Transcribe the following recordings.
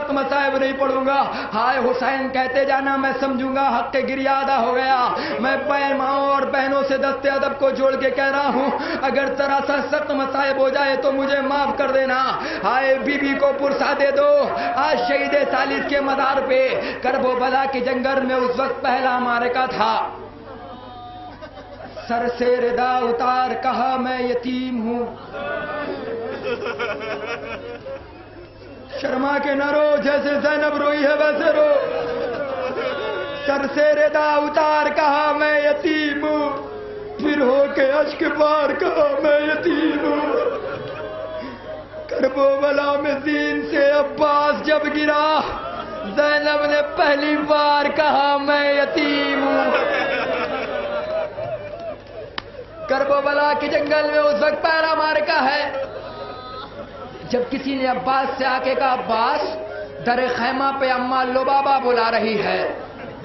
सत्म साहिब नहीं पढ़ूंगा। हाय हुसैन कहते जाना, मैं समझूंगा हक के गिरिया अदा हो गया। मैं माओ और बहनों से दस्ते अदब को जोड़ के कह रहा हूं, अगर जरा सा सत्म साहिब हो जाए तो मुझे माफ कर देना। हाय बीबी को पुरसा दे दो। आज शहीद सालिस के मज़ार पे करबला के जंगल में उस वक्त पहला मारका था। सर से रिदा उतार कहा मैं यतीम हूं। शर्मा के न रो, जैसे ज़ैनब रोई है वैसे रो। सर से रिदा उतार कहा मैं यतीम हूं, फिर हो के अश्क पार कहा मैं यतीम हूं। करबला में दीन से अब्बास जब गिरा, ज़ैनब ने पहली बार कहा मैं यतीम हूं। करबला के जंगल में उस वक्त पहला मारका है जब किसी ने अब्बास से आके कहा, अब्बास दर खैमा पे अम्मा लुबाबा बुला रही है।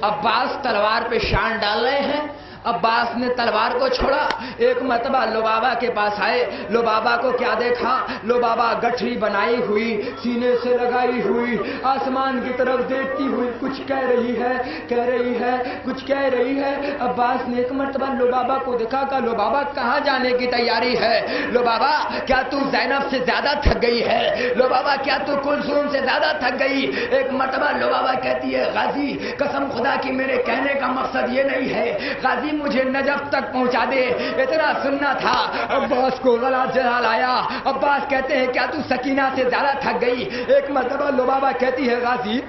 अब्बास तलवार पे शान डाल रहे हैं। अब्बास ने तलवार को छोड़ा, एक मरतबा लुबाबा के पास आए। लुबाबा को क्या देखा, लुबाबा गठरी बनाई हुई, सीने से लगाई हुई, आसमान की तरफ देखती हुई कुछ कह रही है, कुछ कह रही है। अब्बास ने एक मरतबा लुबाबा को देखा, कहा लुबाबा कहाँ जाने की तैयारी है? लुबाबा क्या तू ज़ैनब से ज्यादा थक गई है? लुबाबा क्या तू कुलसूम से ज्यादा थक गई? एक मरतबा लुबाबा कहती है, गाजी कसम खुदा की मेरे कहने का मकसद ये नहीं है, गाजी मुझे नजफ तक पहुंचा दे, इतना सुनना था। अब्बास को गला जला लाया। अब्बास कहते हैं क्या तू सकीना से ज्यादा थक गई? एक मरतबा लुबाबा कहती है, गाजी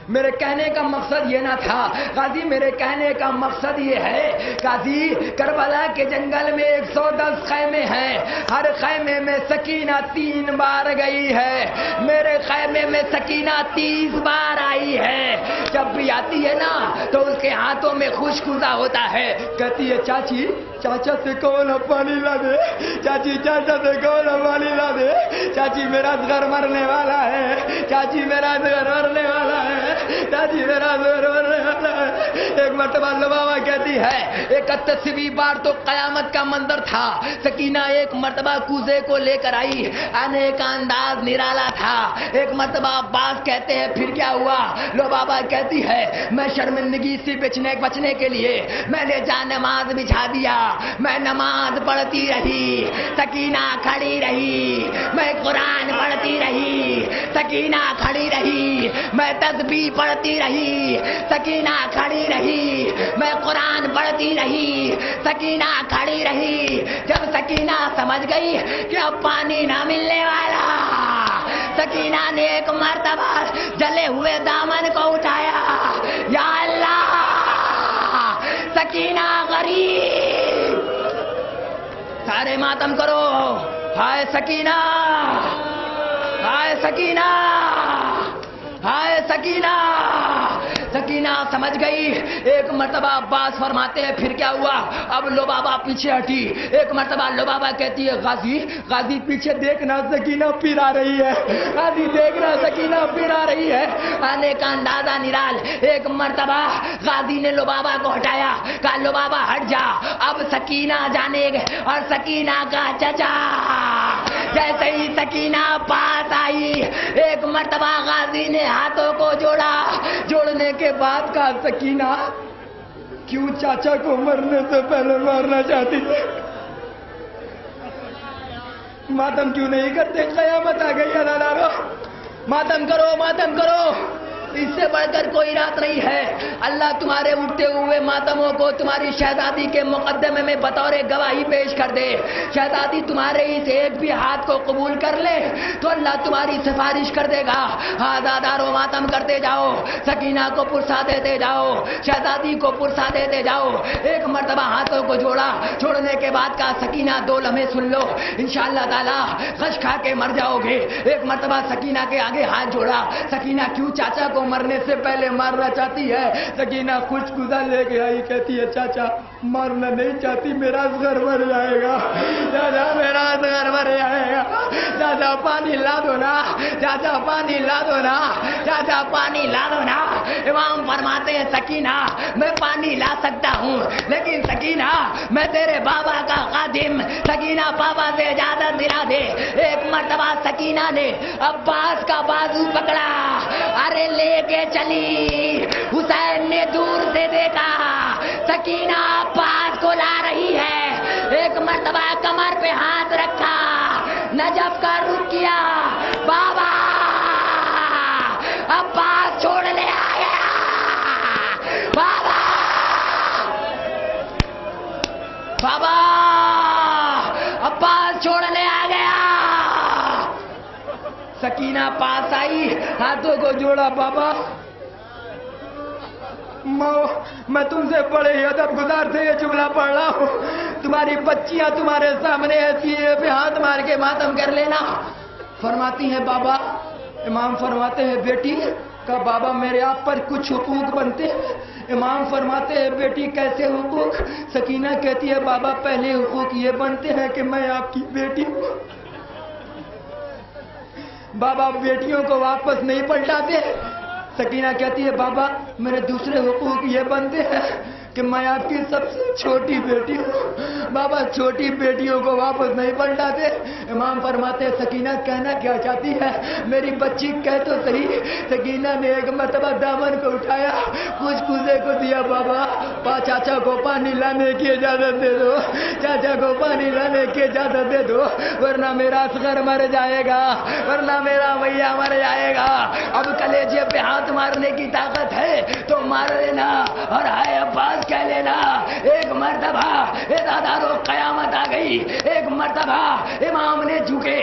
मेरे कहने का मकसद ये ना था, गाजी मेरे कहने का मकसद ये है, गाजी करबला के जंगल में 110 खैमे हैं, हर खैमे में सकीना 3 बार गई है, मेरे खैमे में सकीना 30 बार आई है। जब भी आती है ना तो उसके हाथों में खुशखुशा होता है। कहती है चाची चाचा से कौन पानी ला दे, चाची चाचा से कौन पानी ला दे, चाची मेरा घर मरने वाला है, चाची मेरा घर मरने वाला है, चाची मेरा घर मरने वाला है। एक मरतबा लुबाबा कहती है 31वीं बार तो कयामत का मंजर था। सकीना एक मरतबा कूजे को लेकर आई, आने का अंदाज निराला था। एक मरतबा अब्बास कहते हैं फिर क्या हुआ? लुबाबा कहती है मैं शर्मिंदगी से बचने के लिए मैंने जा नमाज बिछा दिया, मैं नमाज पढ़ती रही, सकीना खड़ी रही, मैं कुरान पढ़ती रही, सकीना खड़ी रही, मैं तस्बीह पढ़ती रही, सकीना खड़ी रही, मैं कुरान पढ़ती रही, सकीना खड़ी रही। जब सकीना समझ गई कि अब पानी ना मिलने वाला, सकीना ने एक मर्तबा जले हुए दामन को उठाया, या अल्लाह सकीना गरीब, सारे मातम करो, हाय सकीना, हाय सकीना, हाय सकीना। सकीना समझ गई। एक मर्तबा अब्बास फरमाते हैं फिर क्या हुआ? अब लुबाबा पीछे हटी। एक मर्तबा लुबाबा कहती है गाजी गाजी पीछे देखना, सकीना पिरा रही है, गाजी देखना सकीना पिरा रही है। आने का अंदाजा निराल। एक मर्तबा गाजी ने लुबाबा को हटाया, कहा लुबाबा हट जा, अब सकीना जाने और सकीना का चचा। जैसे ही सकीना पास आई, एक मर्तबा गाजी ने हाथों को जोड़ा, जोड़ने के बाद कहा सकीना क्यों चाचा को मरने से पहले मारना चाहती है? मातम क्यों नहीं करते? कयामत आ गई है, मातम करो, मातम करो, इससे बढ़कर कोई रात नहीं है। अल्लाह तुम्हारे उठते हुए मातमों को तुम्हारी शहजादी के मुकद्दमे में बतौर गवाही पेश कर दे। शहजादी तुम्हारे इस एक भी हाथ को कबूल कर ले तो अल्लाह तुम्हारी सिफारिश कर देगा। आज़ादारों मातम करते जाओ, सकीना को पुरसा देते जाओ, शहजादी को पुरसा देते जाओ। एक मर्तबा हाथों को जोड़ा, छोड़ने के बाद कहा सकीना 2 लम्हे सुन लो, इंशाअल्लाह ताला गश खा के मर जाओगे। एक मर्तबा सकीना के आगे हाथ जोड़ा। सकीना क्यों चाचा को मरने से पहले मारना चाहती है? सकीना कुछ गुदा लेके आई, कहती है चाचा मारना नहीं चाहती, मेरा घर मर जाएगा, चाचा मेरा घर मर जाएगा, चाचा पानी ला दो ना, चाचा पानी ला दो ना, चाचा पानी ला दो ना। इमाम फरमाते हैं सकीना मैं पानी ला सकता हूँ, लेकिन सकीना मैं तेरे बाबा का खादिम, सकीना पापा से इजाजत दिला दे। एक मर्तबा सकीना ने अब्बास का बाजू पकड़ा کے چلی. حسین نے دور سے دیکھا سکینہ عباس کو لا رہی ہے. ایک مرتبہ کمر پہ ہاتھ رکھا, نجف کا رخ کیا. بابا عباس چھوڑنے آ گیا. بابا بابا عباس چھوڑنے آ گیا. سکینہ پاس آئی, ہاتھوں کو جوڑا. بابا میں تم سے بڑے ہی ادب گزار سے یہ جملہ پڑھ رہا ہوں. تمہاری بچیاں تمہارے سامنے ایسی پہ ہاتھ مار کے ماتم کر لینا. فرماتی ہیں بابا, امام فرماتے ہیں بیٹی کا بابا میرے آپ پر کچھ حقوق بنتے ہیں. امام فرماتے ہیں بیٹی کیسے حقوق؟ سکینہ کہتی ہے بابا پہلے حقوق یہ بنتے ہیں کہ میں آپ کی بیٹی ہوں. بابا بیٹیوں کو واپس نہیں پلٹاتے. سکینہ کہتی ہے بابا میرے دوسرے حقوق یہ بنتے ہیں کہ میں آپ کی سب سے چھوٹی بیٹی ہوں. بابا چھوٹی بیٹیوں کو واپس نہیں پلٹاتے. امام فرماتے سکینہ کہنا کیا چاہتی ہے؟ میری بچی کہہ تو صحیح. سکینہ نے ایک مرتبہ دامن کو اٹھایا, کچھ کوزے کو دیا. بابا چاچا کو پانی لانے کی اجازت دے دو, چاچا کو پانی لانے کی اجازت دے دو, ورنہ میرا اصغر مر جائے گا, ورنہ میرا بھیا مر جائے گا. اب کلیجے پہ ہاتھ مارنے کی طاقت ہے تو مار لینا, اور ہائے عباس کہہ لینا. ایک مرتبہ دادارو قیامت آ گئی. ایک مرتبہ امام نے جھکے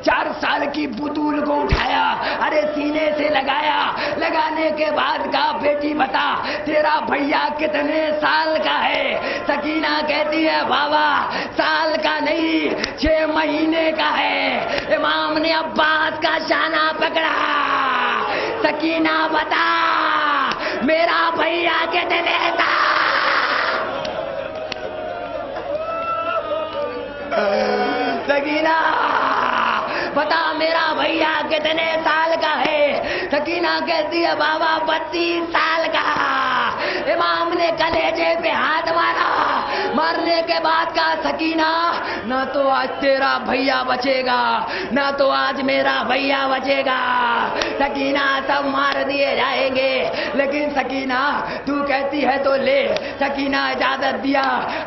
4 سال کی بطول کو اٹھایا, ارے سینے سے لگایا. لگانے کے بعد کہا بیٹی بتا تیرا بھیا کتنے سال کا ہے؟ سکینہ کہتی ہے بابا سال کا نہیں 6 مہینے کا ہے. امام نے عباس کا شانہ پکڑا. سکینہ بتا میرا بھیا کتنے تھا؟ سکینہ بتا میرا بھیا کتنے سال کا ہے؟ سکینہ کہتی ہے بابا 32 سال کا. امام نے کلیجے پہ ہاتھ مارا. مارنے کے بعد کہا سکینہ نہ تو آج تیرا بھیا بچے گا, نہ تو آج میرا بھیا بچے گا. سکینہ سب مار دیے جائیں گے. لیکن سکینہ تو کہتی ہے تو لے. سکینہ اجازت دیا,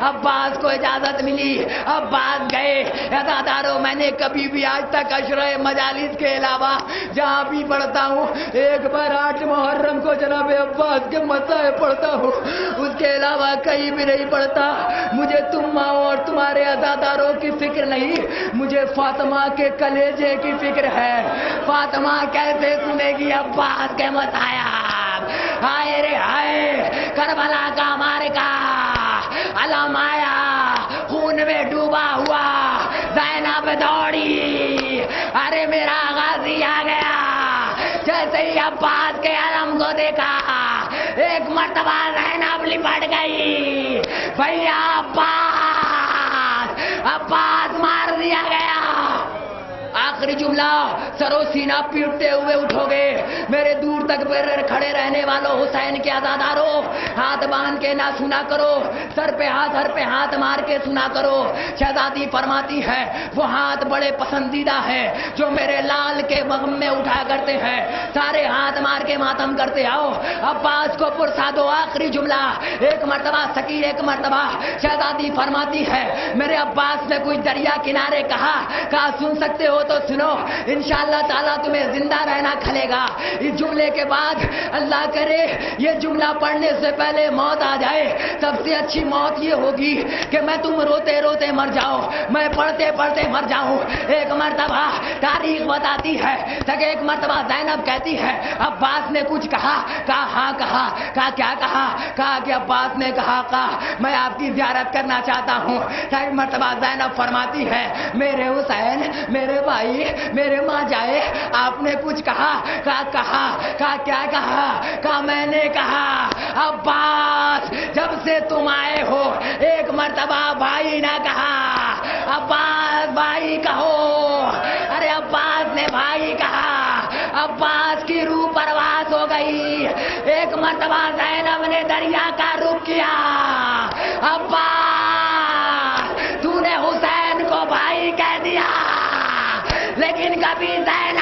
عباس کو اجازت ملی. عباس گئے. عزادارو میں نے کبھی بھی آج تک عشرہ مجالس کے علاوہ جہاں بھی پڑھتا ہوں, ایک بار 8 محرم کو جناب عباس کے مسائل پڑھتا ہوں, اس کے علاوہ کہیں بھی نہیں پڑھتا. مجھے تم ماں اور تمہارے عزاداروں کی فکر نہیں, مجھے فاطمہ کے کلیجے کی فکر ہے. فاطمہ کیسے سنے گی عباس کے مسائل؟ ہائے رے ہائے, کربلا کا مارکا, علم آیا, خون میں ڈوبا ہوا. زینب دوڑی, ارے میرا غازی آ گیا. جیسے ہی عباس کے علم کو دیکھا, ایک مرتبہ زینب لپٹ گئی. بھیا عباس مار دیا گیا. آخری جملہ سرو سینہ پیٹتے ہوئے اٹھو گے. میرے دور تک کھڑے رہنے والوں حسین کے عزادارو, ہاتھ باندھ کے نہ سنا کرو, سر پہ ہاتھ مار کے سنا کرو. شہزادی فرماتی ہے وہ ہاتھ بڑے پسندیدہ ہیں جو میرے لال کے مغم میں اٹھا کرتے ہیں. سارے ہاتھ مار کے ماتم کرتے آؤ, عباس کو پرسا دو. آخری جملہ ایک مرتبہ سکیر, ایک مرتبہ شہزادی فرماتی ہے میرے عباس نے کچھ دریا کنارے کہا سن سکتے ہو تو سنو, انشاءاللہ تعالیٰ تمہیں زندہ رہنا کھلے گا. اس جملے کے بعد اللہ کرے یہ جملہ پڑھنے سے پہلے موت آ جائے. سب سے اچھی موت یہ ہوگی کہ میں تم روتے روتے مر جاؤ, میں پڑھتے پڑھتے مر جاؤں. ایک مرتبہ تاریخ بتاتی ہے کہ ایک مرتبہ زینب کہتی ہے عباس نے کچھ کہا ہاں کہا کیا کہا کہ عباس نے کہا میں آپ کی زیارت کرنا چاہتا ہوں. ایک مرتبہ زینب فرماتی ہے میرے حسین, میرے بھائی, میرے ماں جائے, آپ نے کچھ کہا کیا کہا میں نے کہا عباس جب سے تم آئے ہو ایک مرتبہ بھائی نہ کہا, عباس بھائی کہو. ارے عباس نے بھائی کہا, عباس کی روح پرواز ہو گئی. ایک مرتبہ زینب نے دریا کا رخ کیا, عباس تو نے حسین کو بھائی کہہ دیا, لیکن کبھی زینب